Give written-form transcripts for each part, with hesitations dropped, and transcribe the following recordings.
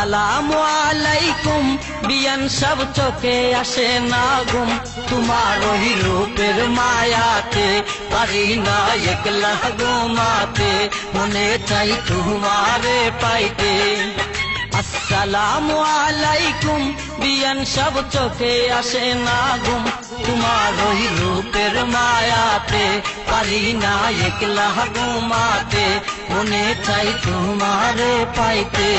আসসালামু আলাইকুম বিয়ান সব চোখে আসে না ঘুম তোমার ওই রূপের মায়াতে পারি না একলা ঘুমাতে মনে চাই তোমারে পাইতে আসসালামু আলাইকুম বিয়ান সব চোখে আসে না ঘুম তোমার ওই রূপের মায়াতে পারি না একলা ঘুমাতে মনে চাই তোমারে পাইতে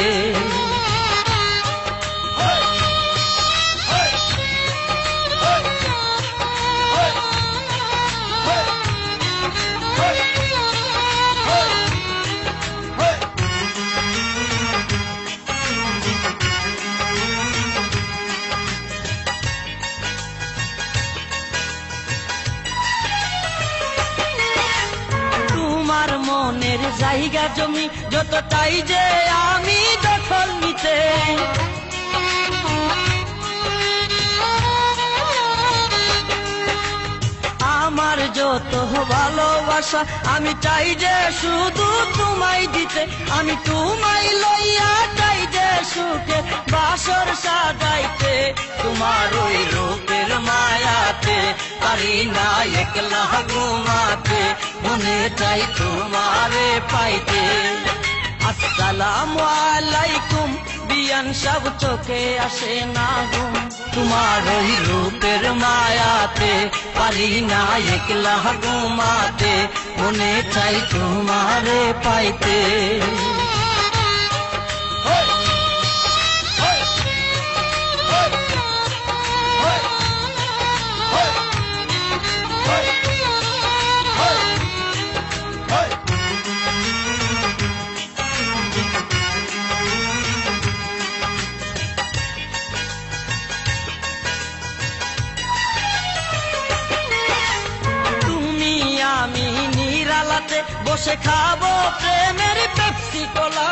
মনের জায়গা জমি যতটাই যে আমি দখল নিতে আমার যত ভালোবাসা আমি চাই যে শুধু তোমায় দিতে আমি তোমায় লইয়া চাই যে সুখে বাসর সাজাইতে তোমার ওই রূপের মায়াতে পারি না একলা ঘুমাতে মনে চাই তোমারে পাইতে আসসালামু আলাইকুম বিয়ান সব চোখে আসে না ঘুম তোমার ওই রূপের মায়াতে পারি না একলা ঘুমাতে মনে চাই তোমারে পাইতে বসে খাবো প্রেমের পেপসি কোলা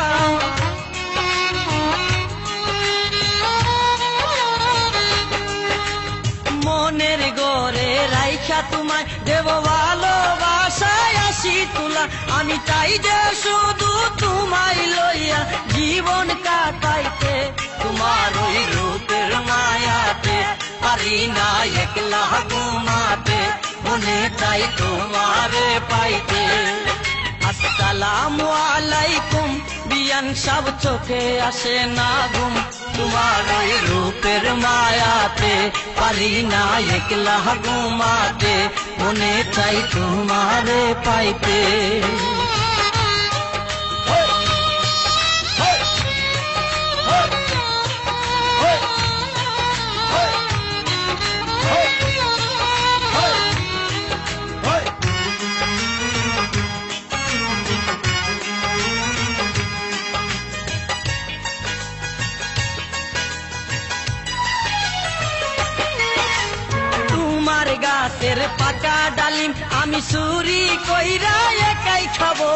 মনের গড়ে রাইখা তোমায় দেব ভালোবাসায় আসি তুলা আমি চাই যে শুধু তোমায় লইয়া জীবন কাটাইতে তোমার ওই রূপের মায়াতে পারি না একলা ঘুমাতে মনে চাই তোমারে পাইতে আসসালামু আলাইকুম বিয়ান সব চোখে আসে না ঘুম তোমার ওই রূপের মায়াতে পারি না একলা ঘুমাতে মনে চাই তোমারে পাইতে গাছের পাকা ডালিম আমি চুরি কইরা একাই খাবো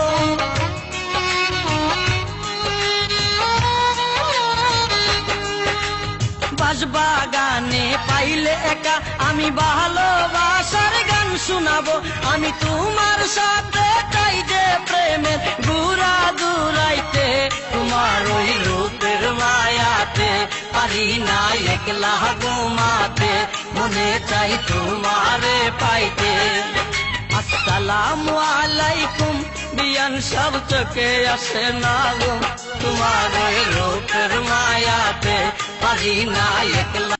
বাগানে পাইলে একা আমি ভালোবাসার গান শোনাবো আমি তোমার সাথে চাই যে প্রেমের ঘুরা ঘুরাইতে তোমার ওই রূপের মায়াতে পারি না একলা ঘুমাতে মনে চাই তোমারে পাইতে আসসালামু আলাইকুম বিয়ান সব চোখে আসে না ঘুম তোমার ওই রূপের মায়াতে পারি না একলা